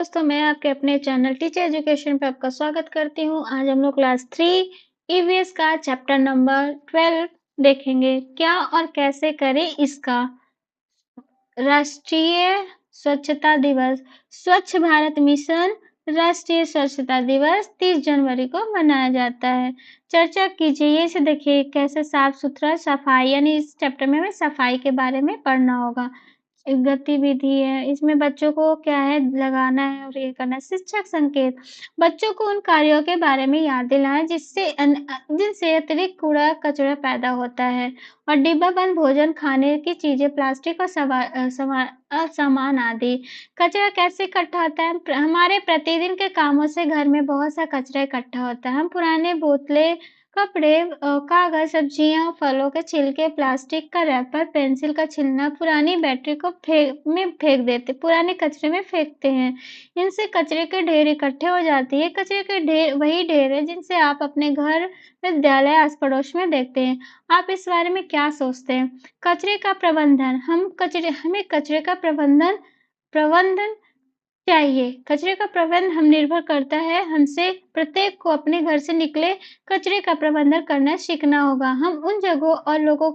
दोस्तों मैं आपके अपने चैनल टीचर एजुकेशन पे आपका स्वागत करती हूँ। आज हम लोग क्लास 3 ईवीएस का चैप्टर नंबर 12 देखेंगे। क्या और कैसे करें इसका। राष्ट्रीय स्वच्छता दिवस, स्वच्छ भारत मिशन राष्ट्रीय स्वच्छता दिवस 30 जनवरी को मनाया जाता है। चर्चा कीजिए, ये से देखिए कैसे साफ सुथरा सफाई, यानी इस चैप्टर में हमें सफाई के बारे में पढ़ना होगा। एक गतिविधि है, इसमें बच्चों को क्या है लगाना है और ये करना है। शिक्षक संकेत, बच्चों को उन कार्यों के बारे में याद दिलाएं जिनसे अतिरिक्त कूड़ा कचरा पैदा होता है और डिब्बा बंद भोजन, खाने की चीजें, प्लास्टिक और सामान आदि। कचरा कैसे इकट्ठा होता है। हमारे प्रतिदिन के कामों से घर में बहुत सा कचरा इकट्ठा होता है। हम पुराने बोतलें, कपड़े, कागज, सब्जियां, फलों के छिलके, प्लास्टिक का रैपर, पेंसिल का छिलना, पुरानी बैटरी को फेंक देते, पुराने कचरे में फेंकते हैं। इनसे कचरे के ढेर इकट्ठे हो जाती है। कचरे के ढेर वही ढेर है जिनसे आप अपने घर, विद्यालय, आस पड़ोस में देखते हैं। आप इस बारे में क्या सोचते हैं। कचरे का प्रबंधन, हमें कचरे का प्रबंधन चाहिए। कचरे का प्रबंधन हम निर्भर करता है हमसे। प्रत्येक को अपने घर से निकले कचरे का प्रबंधन करना सीखना होगा। हम उन जगहों और लोगों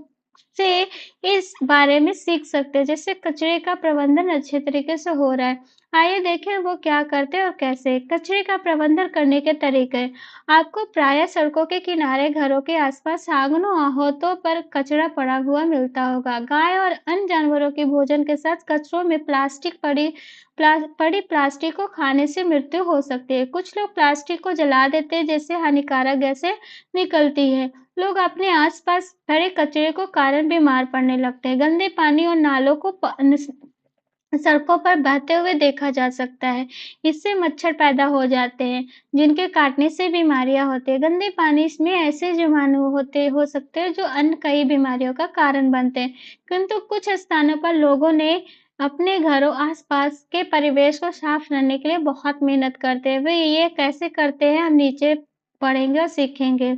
से इस बारे में सीख सकते हैं जैसे कचरे का प्रबंधन अच्छे तरीके से हो रहा है। आइए देखें वो क्या करते हैं और कैसे। कचरे का प्रबंधन करने के तरीके। आपको प्रायः सड़कों के किनारे, घरों के आसपास, आंगनों, आहतों पर कचरा पड़ा हुआ मिलता होगा। गाय और अन्य जानवरों के भोजन के साथ कचरों में पड़ी प्लास्टिक को खाने से मृत्यु हो सकती है। कुछ लोग प्लास्टिक को जला देते हैं जिससे हानिकारक गैसें निकलती है। लोग अपने आसपास पड़े कचरे को कारण बीमार पड़ने लगते हैं। गंदे पानी और नालों को सड़कों पर बहते हुए देखा जा सकता है। इससे मच्छर पैदा हो जाते हैं जिनके काटने से बीमारियां होती है। गंदे पानी में ऐसे जीवाणु हो सकते हैं जो अन्य कई बीमारियों का कारण बनते हैं। किंतु कुछ स्थानों पर लोगों ने अपने घरों, आसपास के परिवेश को साफ रखने के लिए बहुत मेहनत करते हैं। वे ये कैसे करते हैं हम नीचे पढ़ेंगे और सीखेंगे।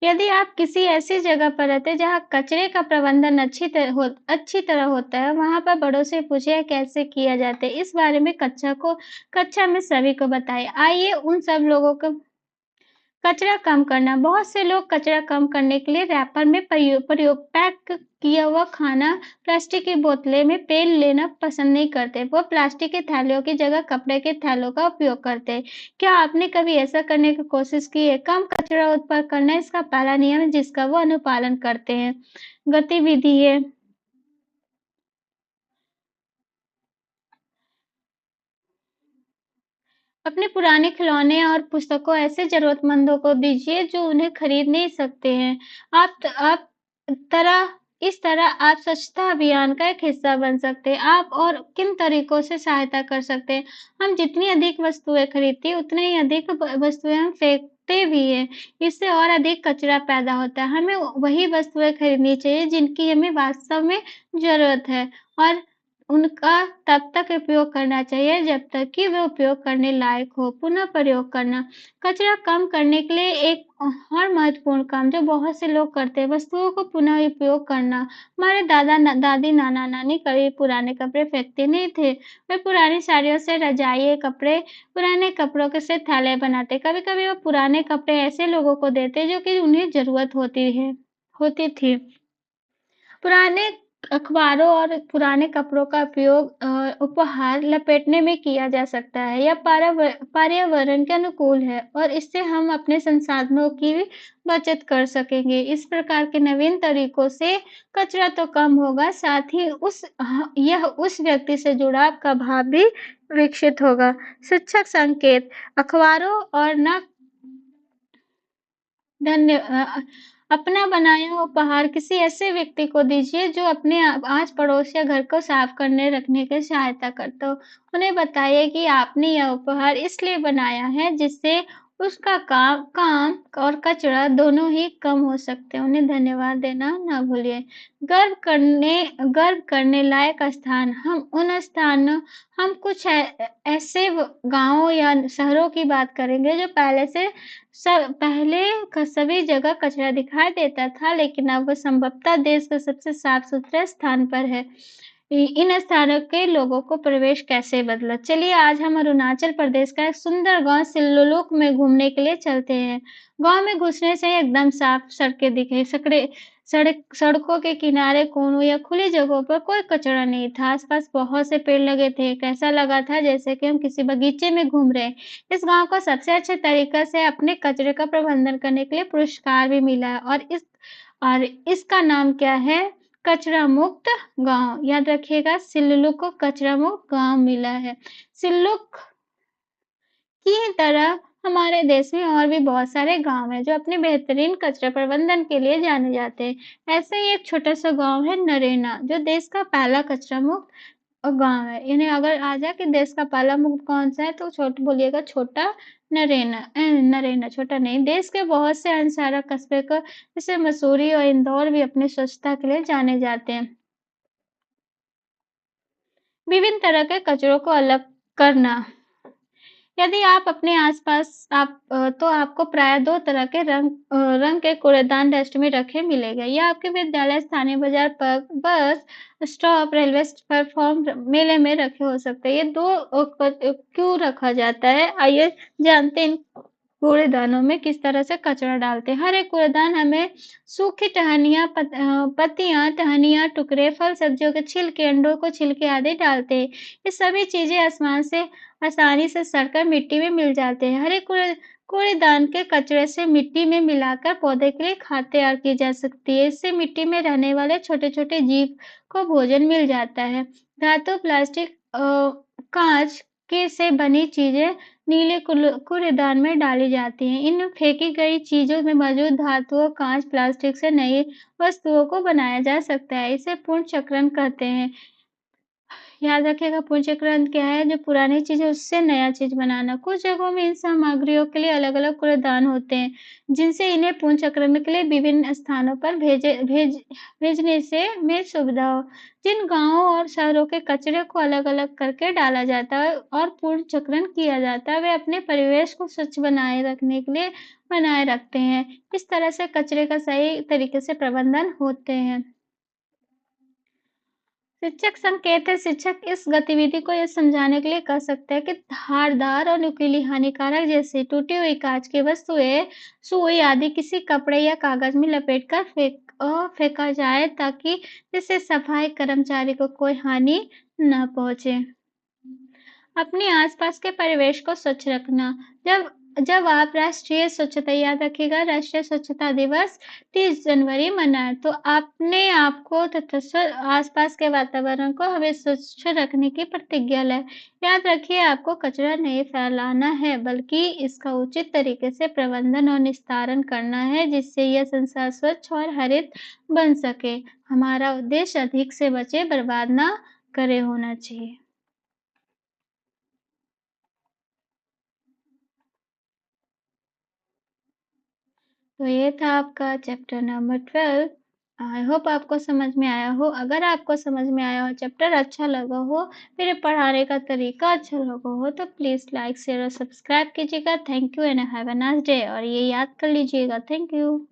यदि आप किसी ऐसी जगह पर रहते हैं जहाँ कचरे का प्रबंधन अच्छी तरह होता है, वहाँ पर बड़ों से पूछिए कैसे किया जाता है। इस बारे में कक्षा में सभी को बताएं। आइए उन सब लोगों को कचरा कम करना। बहुत से लोग कचरा कम करने के लिए रैपर में प्रयोग पैक किया हुआ खाना, प्लास्टिक की बोतलें में पेन लेना पसंद नहीं करते। वो प्लास्टिक के थैलियों की जगह कपड़े के थैलों का उपयोग करते हैं। क्या आपने कभी ऐसा करने की कोशिश की है। कम कचरा उत्पन्न करना इसका पहला नियम है जिसका वो अनुपालन करते हैं। गतिविधि है, अपने पुराने खिलौने और पुस्तकों ऐसे जरूरतमंदों को दीजिए जो उन्हें खरीद नहीं सकते हैं। आप इस तरह आप स्वच्छता अभियान का एक हिस्सा बन सकते हैं। आप और किन तरीकों से सहायता कर सकते हैं। हम जितनी अधिक वस्तुएं खरीदते हैं उतनी ही अधिक वस्तुएं हम फेंकते भी हैं। इससे और अधिक कचरा पैदा होता है। हमें वही वस्तुएं खरीदनी चाहिए जिनकी हमें वास्तव में जरूरत है और उनका तब तक उपयोग करना चाहिए जब तक कि वे उपयोग करने लायक हो। पुनः प्रयोग करना, कचरा कम करने के लिए एक और महत्वपूर्ण काम जो बहुत से लोग करते हैं, वस्तुओं को पुनः उपयोग करना। हमारे दादी, नाना नानी कभी पुराने कपड़े फेंकते नहीं थे। वे पुरानी साड़ियों से रजाई, पुराने कपड़ों के से थैले बनाते। कभी कभी वो पुराने कपड़े ऐसे लोगों को देते जो कि उन्हें जरूरत होती थी। पुराने अखबारों और पुराने कपड़ों का उपयोग उपहार लपेटने में किया जा सकता है। यह पर्यावरण के अनुकूल है और इससे हम अपने संसाधनों की भी बचत कर सकेंगे। इस प्रकार के नवीन तरीकों से कचरा तो कम होगा, साथ ही यह उस व्यक्ति से जुड़ाव का भाव भी विकसित होगा। शिक्षक संकेत, अखबारों और न धन्य अपना बनाया हुआ उपहार किसी ऐसे व्यक्ति को दीजिए जो अपने आस पड़ोस या घर को साफ करने रखने की सहायता करता हो। उन्हें बताइए कि आपने यह उपहार इसलिए बनाया है जिससे उसका काम और कचरा दोनों ही कम हो सकते हैं। उन्हें धन्यवाद देना ना भूलिए। गर्व करने लायक स्थान, हम कुछ ऐसे गांवों या शहरों की बात करेंगे जो पहले सभी जगह कचरा दिखाई देता था, लेकिन अब वह संभवतः देश का सबसे साफ सुथरा स्थान पर है। इन स्थानों के लोगों को प्रवेश कैसे बदला। चलिए आज हम अरुणाचल प्रदेश का एक सुंदर गांव सिल्लोलुक में घूमने के लिए चलते हैं। गांव में घुसने से ही एकदम साफ सड़कें दिखे, सड़कों के किनारे कोनों या खुली जगहों पर कोई कचरा नहीं था। आसपास बहुत से पेड़ लगे थे, ऐसा लगा था जैसे कि हम किसी बगीचे में घूम रहे हैं। इस गांव को सबसे अच्छे तरीके से अपने कचरे का प्रबंधन करने के लिए पुरस्कार भी मिला है और इसका नाम क्या है? कचरा मुक्त गांव। याद रखिएगा, सिल्लुक को कचरा मुक्त गांव मिला है। सिल्लुक की तरह हमारे देश में और भी बहुत सारे गांव हैं जो अपने बेहतरीन कचरा प्रबंधन के लिए जाने जाते हैं। ऐसे ही एक छोटा सा गांव है नरेना, जो देश का पहला कचरा मुक्त गांव है। इन्हें अगर आ जाए कि देश का पहला मुक्त कौन सा है तो बोलिएगा छोटा नरेना। नरेना छोटा नहीं, देश के बहुत से अनसारा कस्बे को जैसे मसूरी और इंदौर भी अपनी स्वच्छता के लिए जाने जाते हैं। विभिन्न तरह के कचरों को अलग करना। यदि आप अपने आसपास तो आपको प्राय 2 तरह के रंग के कूड़ेदान डस्टबिन रखे मिलेंगे। यह आपके विद्यालय, स्थानीय बाजार, बस स्टॉप, रेलवे प्लेटफॉर्म, मेले में रखे हो सकते हैं। ये 2 क्यों रखा जाता है, आइए जानते हैं। कूड़ेदानों में किस तरह से कचरा डालते हैं। हर एक कूड़ेदान हमें सूखी टहनियाँ, पत्तियाँ, टहनियाँ, टुकड़े, फल सब्जियों के छिलके, अंडों को छिलके आदि डालते हैं। ये सभी चीजें आसमान से आसानी से सड़कर मिट्टी में मिल जाते हैं। हर एक कूड़ेदान के कचरे से मिट्टी में मिलाकर पौधे के लिए खाद तैयार की जा सकती है। इससे मिट्टी में रहने वाले छोटे छोटे जीव को भोजन मिल जाता है। धातु, प्लास्टिक, कांच के से बनी चीजें नीले कूड़ेदान में डाली जाती हैं। इन फेंकी गई चीजों में मौजूद धातुओं, कांच, प्लास्टिक से नई वस्तुओं को बनाया जा सकता है। इसे पुनर्चक्रण कहते हैं। याद रखिएगा, पुनर्चक्रण क्या है? जो पुरानी चीज है उससे नया चीज बनाना। कुछ जगहों में इन सामग्रियों के लिए अलग अलग कूड़ेदान होते हैं, जिनसे इन्हें पुनर्चक्रण के लिए विभिन्न स्थानों पर भेजने से में सुविधा हो। जिन गांवों और शहरों के कचरे को अलग अलग करके डाला जाता है और पुनर्चक्रण किया जाता है, वे अपने परिवेश को स्वच्छ बनाए रखने के लिए बनाए रखते हैं। इस तरह से कचरे का सही तरीके से प्रबंधन होते हैं। शिक्षक संकेत है। शिक्षक इस गतिविधि को यह समझाने के लिए कर सकते हैं कि धारदार और नुकीली, हानिकारक जैसे टूटी हुई कांच की वस्तुएं, सुई आदि किसी कपड़े या कागज में लपेटकर फेंका जाए, ताकि जिससे सफाई कर्मचारी को कोई हानि न पहुंचे। अपने आसपास के परिवेश को स्वच्छ रखना। जब जब आप राष्ट्रीय स्वच्छता, याद रखिएगा, राष्ट्रीय स्वच्छता दिवस 30 जनवरी मनाएं, तो अपने आप को तथा आसपास के वातावरण को हमें स्वच्छ रखने की प्रतिज्ञा लें। याद रखिए, आपको कचरा नहीं फैलाना है, बल्कि इसका उचित तरीके से प्रबंधन और निस्तारण करना है, जिससे यह संसार स्वच्छ और हरित बन सके। हमारा उद्देश्य अधिक से बचे, बर्बाद ना करे होना चाहिए। तो ये था आपका चैप्टर नंबर 12। आई होप आपको समझ में आया हो। अगर आपको समझ में आया हो, चैप्टर अच्छा लगा हो, मेरे पढ़ाने का तरीका अच्छा लगा हो, तो प्लीज़ लाइक, शेयर और सब्सक्राइब कीजिएगा। Thank you and have a nice day. और ये याद कर लीजिएगा। Thank you.